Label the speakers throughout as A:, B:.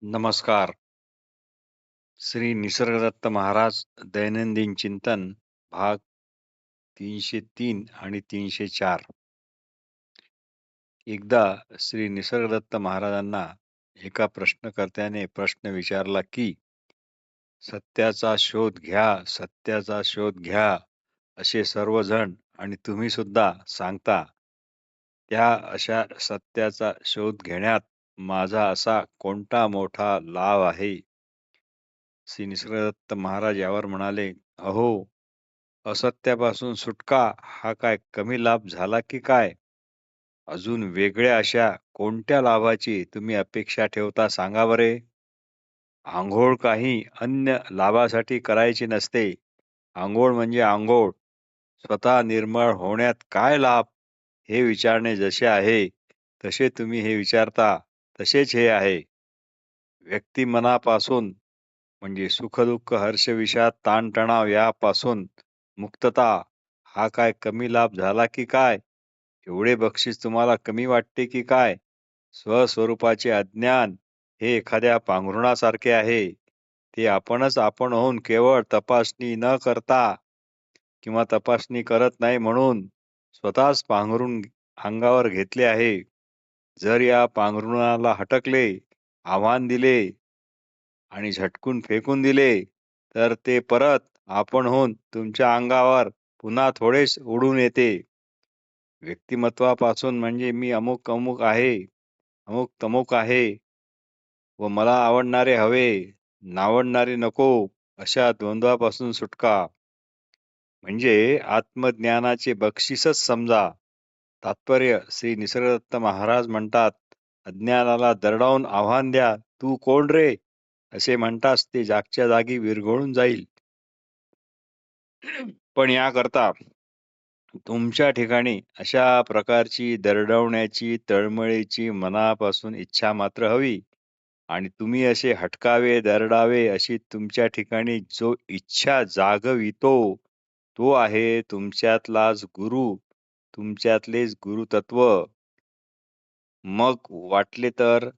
A: नमस्कार. श्री निसर्गदत्त महाराज दैनंदिन चिंतन भाग 303 आणि 304. एकदा श्री निसर्गदत्त महाराजांना एका प्रश्नकर्त्याने प्रश्न विचारला की सत्याचा शोध घ्या, सत्याचा शोध घ्या असे सर्वजण आणि तुम्ही सुद्धा सांगता. त्या अशा सत्याचा शोध घेण्यात माझा असा कोणता मोठा लाभ आहे? श्री निसर्गदत्त महाराज यावर म्हणाले, अहो, असत्यापासून सुटका हा काय कमी लाभ झाला की काय? अजून वेगळ्या अशा कोणत्या लाभाची तुम्ही अपेक्षा ठेवता सांगा बरे? आंघोळ काही अन्य लाभासाठी करायची नसते. आंघोळ म्हणजे आंघोळ. स्वतः निर्मळ होण्यात काय लाभ हे विचारणे जसे आहे, तसे तुम्ही हे विचारता, तसेच हे आहे. व्यक्ती मनापासून म्हणजे सुख-दुःख, हर्ष-विषाद, ताण-तणाव यापासून मुक्तता हा काय कमी लाभ झाला की काय? एवढे बक्षीस तुम्हाला कमी वाटते की काय? स्वस्वरूपाचे अज्ञान हे एखाद्या पांघरुणासारखे आहे. ते आपणच आपण होऊन केवळ तपासणी न करता किंवा तपासणी करत नाही म्हणून स्वतःच पांघरून अंगावर घेतले आहे. जर या पांघरुणाला हटकले, आव्हान दिले आणि झटकून फेकून दिले, तर ते परत आपणहून तुमच्या अंगावर पुन्हा थोडेच उडून येते. व्यक्तिमत्वापासून म्हणजे मी अमुक अमुक आहे, अमुक तमुक आहे व मला आवडणारे हवे, नावडणारे नको अशा द्वंद्वापासून सुटका म्हणजे आत्मज्ञानाचे बक्षीसच समजा. तात्पर्य श्री निसर्गदत्त महाराज म्हणतात, अज्ञानाला दरडावून आव्हान द्या, तू कोण रे? असे म्हणताच ते जागच्या जागी विरघळून जाईल. पण याकरता तुमच्या ठिकाणी अशा प्रकारची दरडवण्याची, तळमळीची मनापासून इच्छा मात्र हवी. आणि तुम्ही असे हटकावे, दरडावे अशी तुमच्या ठिकाणी जो इच्छा जागवितो, तो आहे तुमच्यातलाच गुरु, तुमच्यातलेच गुरुतत्व. मग वाटले तर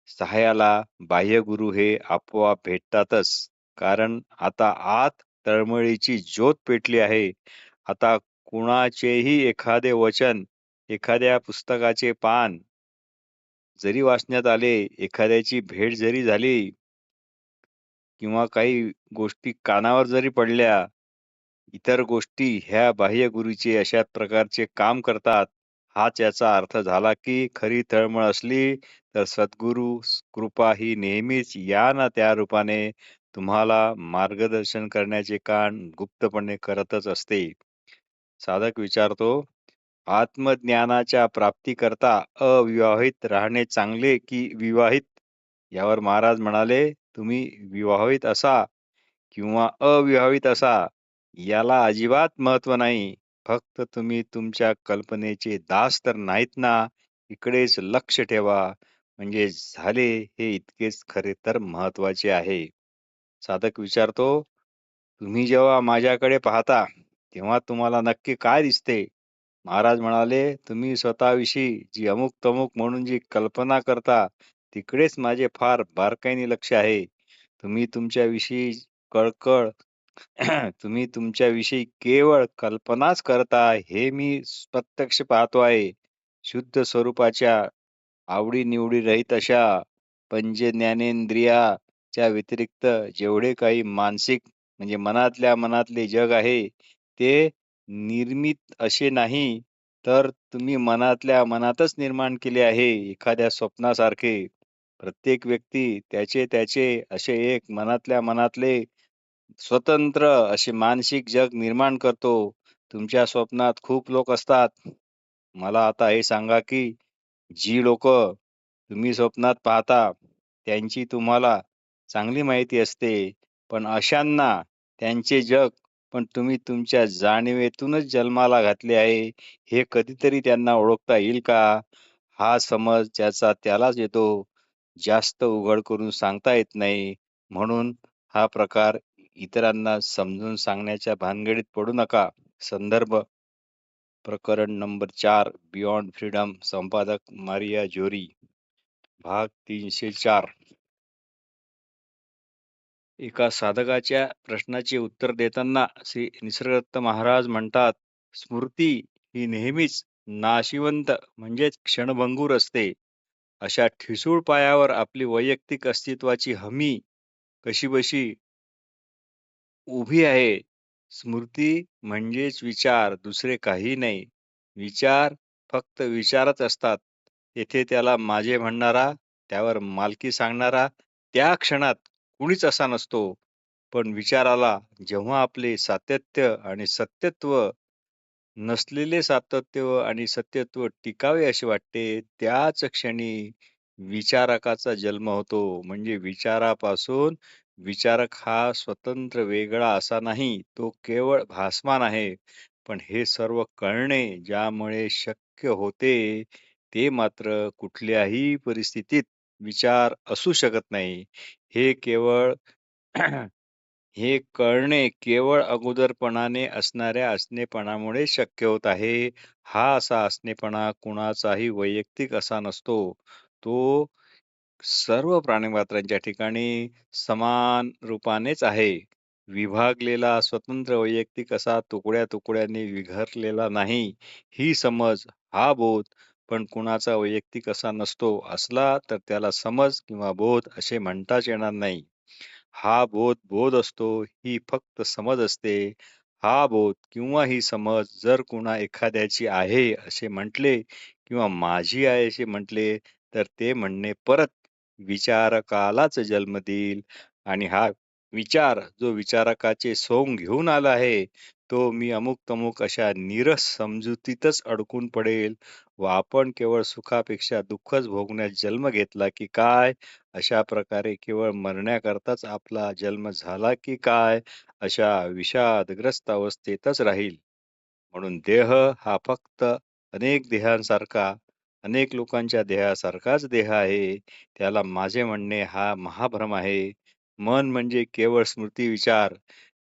A: सहाय्याला बाह्य गुरु हे आपोआप भेटतातच. कारण आता आत तळमळीची ज्योत पेटली आहे. आता कुणाचेही एखादे वचन, एखाद्या पुस्तकाचे पान जरी वाचण्यात आले, एखाद्याची भेट जरी झाली किंवा काही गोष्टी कानावर जरी पडल्या, इतर गोष्टी ह्या बाह्य गुरुचे अशा प्रकारचे काम करतात. हाच याचा अर्थ झाला की खरी तळमळ असली तर सद्गुरू कृपा ही नेहमीच या ना त्या रूपाने तुम्हाला मार्गदर्शन करण्याचे काम गुप्तपणे करतच असते. साधक विचारतो, आत्मज्ञानाच्या प्राप्तीकरता अविवाहित राहणे चांगले की विवाहित? यावर महाराज म्हणाले, तुम्ही विवाहित असा किंवा अविवाहित असा याला अजिबात महत्व नाही. फक्त तुम्ही तुमच्या कल्पनेचे दास तर नाहीत ना, इकडेच लक्ष ठेवा. म्हणजे झाले हे इतकेच खरे तर महत्वाचे आहे. साधक विचारतो, तुम्ही जेव्हा माझ्याकडे पाहता तेव्हा तुम्हाला नक्की काय दिसते? महाराज म्हणाले, तुम्ही स्वतःविषयी जी अमुक तमुक म्हणून जी कल्पना करता तिकडेच माझे फार बारकाईने लक्ष आहे. तुम्ही तुमच्याविषयी कळकळ तुम्ही तुमच्याविषयी केवळ कल्पनाच करता हे मी प्रत्यक्ष पाहतो आहे. शुद्ध स्वरूपाच्या आवडी-निवडी रहित अशा पंचज्ञानेंद्रियाच्या व्यतिरिक्त जेवढे काही मानसिक म्हणजे मनातल्या मनातले जग आहे, ते निर्मित असे नाही, तर तुम्ही मनातल्या मनातच निर्माण केले आहे, एखाद्या स्वप्नासारखे. प्रत्येक व्यक्ती त्याचे त्याचे असे एक मनातल्या मनातले स्वतंत्र असे मानसिक जग निर्माण करतो. तुमच्या स्वप्नात खूप लोक असतात. मला आता हे सांगा की जी लोक तुम्ही स्वप्नात पाहता त्यांची तुम्हाला चांगली माहिती असते, पण अशांना त्यांचे जग पण तुम्ही तुमच्या जाणीवेतूनच जन्माला घातले आहे, हे कधीतरी त्यांना ओळखता येईल का? हा समज ज्याचा त्यालाच येतो. जास्त उघड करून सांगता येत नाही. म्हणून हा प्रकार इतरांना समजून सांगण्याच्या भानगडीत पडू नका. संदर्भ प्रकरण नंबर 4 बियॉन्ड फ्रीडम संपादक मारिया जोरी भाग 304 एका साधकाच्या प्रश्नाचे उत्तर देताना श्री निसर्गदत्त महाराज म्हणतात, स्मृती ही नेहमीच नाशिवंत म्हणजेच क्षणभंगूर असते. अशा ठिसूळ पायावर आपली वैयक्तिक अस्तित्वाची हमी कशीबशी उभी आहे. स्मृती म्हणजेच विचार, दुसरे काही नाही. विचार फक्त विचारच असतात. येथे त्याला माझे म्हणणारा, त्यावर मालकी सांगणारा त्या क्षणात कुणीच असा नसतो. पण विचाराला जेव्हा आपले सातत्य आणि सत्यत्व नसलेले सातत्य आणि सत्यत्व टिकावे असे वाटते, त्याच क्षणी विचारकाचा जन्म होतो. म्हणजे विचारापासून विचारक हा स्वतंत्र वेगळा असा नाही, तो केवळ भासमान आहे. पण हे सर्व कळणे ज्यामुळे शक्य होते, ते मात्र कुठल्याही परिस्थितीत विचार असू शकत नाही. हे केवळ हे कळणे केवळ अगोदरपणाने असणाऱ्या असणेपणामुळे शक्य होत आहे. हा असा असणेपणा कुणाचाही वैयक्तिक असा नसतो. तो सर्व प्राणिमात्रांच्या ठिकाणी समान रूपानेच आहे. विभागलेला स्वतंत्र वैयक्तिक असा तुकड्या-तुकड्यांनी विखरलेला नाही. ही समज, हा बोध पण कुणाचा वैयक्तिक असा नसतो. असला तर त्याला समज किंवा बोध असे म्हणताच येणार नाही. हा बोध बोध असतो, ही फक्त समज असते. हा बोध किंवा ही समज जर कुणा एखाद्याची आहे असे म्हटले किंवा माझी आहे असे म्हटले, तर ते म्हणणे परत विचारकालाच जन्म देईल आणि हा विचार जो विचारकाचे सोंग घेऊन आला आहे, तो मी अमुक-तमुक अशा नीरस समजुतीतच अडकून पडेल व आपण केवळ सुखापेक्षा दुःखच भोगण्यास जन्म घेतला की काय? अशा प्रकारे केवळ मरण्याकरताच आपला जन्म झाला की काय? अशा विषादग्रस्त अवस्थेतच राहील. म्हणून देह हा फक्त अनेक देहांसारखा, अनेक लोकांच्या देहासारखाच देह आहे. त्याला माझे म्हणणे हा महाभ्रम आहे. मन म्हणजे केवळ स्मृती विचार.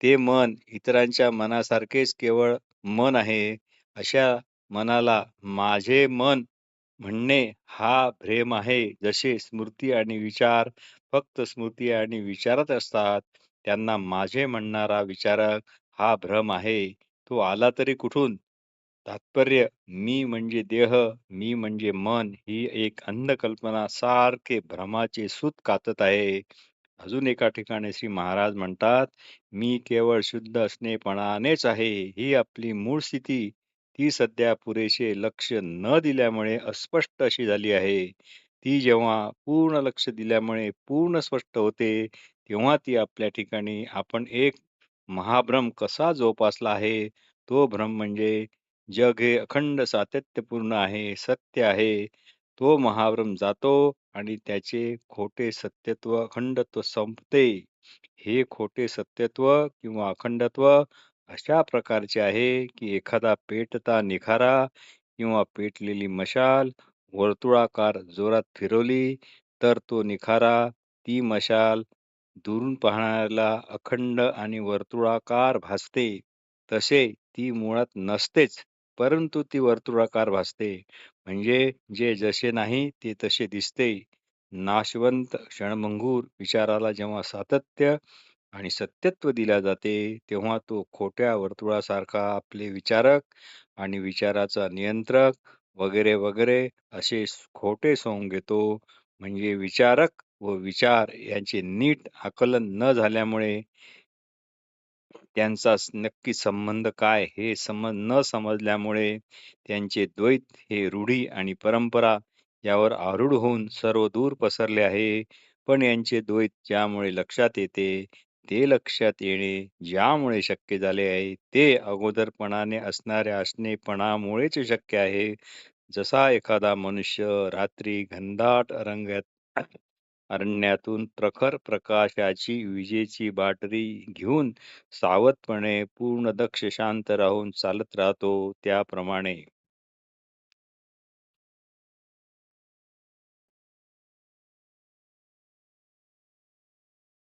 A: ते मन इतरांच्या मनासारखेच केवळ मन आहे. अशा मनाला माझे मन म्हणणे हा भ्रम आहे. जसे स्मृती आणि विचार फक्त स्मृती आणि विचारच असतात, त्यांना माझे म्हणणारा विचारक हा भ्रम आहे. तो आला तरी कुठून? तात्पर्य मी म्हणजे देह, मी म्हणजे मन ही एक अंध कल्पना सारखे भ्रमाचे सूत कातत आहे. अजून एका ठिकाणी श्री महाराज म्हणतात, मी केवळ शुद्ध असणेपणानेच आहे. ही आपली मूळ स्थिती, ती सध्या पुरेसे लक्ष न दिल्यामुळे अस्पष्ट अशी झाली आहे. ती जेव्हा पूर्ण लक्ष दिल्यामुळे पूर्ण स्पष्ट होते, तेव्हा ती आपल्या ठिकाणी आपण एक महाभ्रम कसा जोपासला आहे, तो भ्रम म्हणजे जग हे अखंड सातत्यपूर्ण आहे, सत्य आहे. तो महाभ्रम जातो आणि त्याचे खोटे सत्यत्व, अखंडत्व संपते. हे खोटे सत्यत्व किंवा अखंडत्व अशा प्रकारचे आहे, की एखादा पेटता निखारा किंवा पेटलेली मशाल वर्तुळाकार जोरात फिरवली, तर तो निखारा, ती मशाल दुरून पाहणाऱ्याला अखंड आणि वर्तुळाकार भासते. तसे ती मुळात नसतेच, परंतु ती वर्तुळाकार भासते. म्हणजे जे जसे नाही ते तसे दिसते. नाशवंत क्षणभंगूर विचाराला जेव्हा सातत्य आणि सत्यत्व दिल्या जाते, तेव्हा तो खोट्या वर्तुळासारखा आपले विचारक आणि विचाराचा नियंत्रक वगैरे वगैरे असे खोटे सोंग घेतो. म्हणजे विचारक व विचार यांचे नीट आकलन न झाल्यामुळे त्यांचा नक्की संबंध काय हे न समजल्यामुळे त्यांचे द्वैत हे रूढी आणि परंपरा यावर आरूढ होऊन सर्व दूर पसरले आहे. पण यांचे द्वैत ज्यामुळे लक्षात येते, ते लक्षात येणे ज्यामुळे शक्य झाले आहे, ते अगोदरपणाने असणाऱ्या असणेपणामुळेच शक्य आहे. जसा एखादा मनुष्य रात्री घनदाट अरण्यातून प्रखर प्रकाशाची विजेची बाटरी घेऊन सावधपणे पूर्ण दक्ष शांत राहून चालत राहतो, त्याप्रमाणे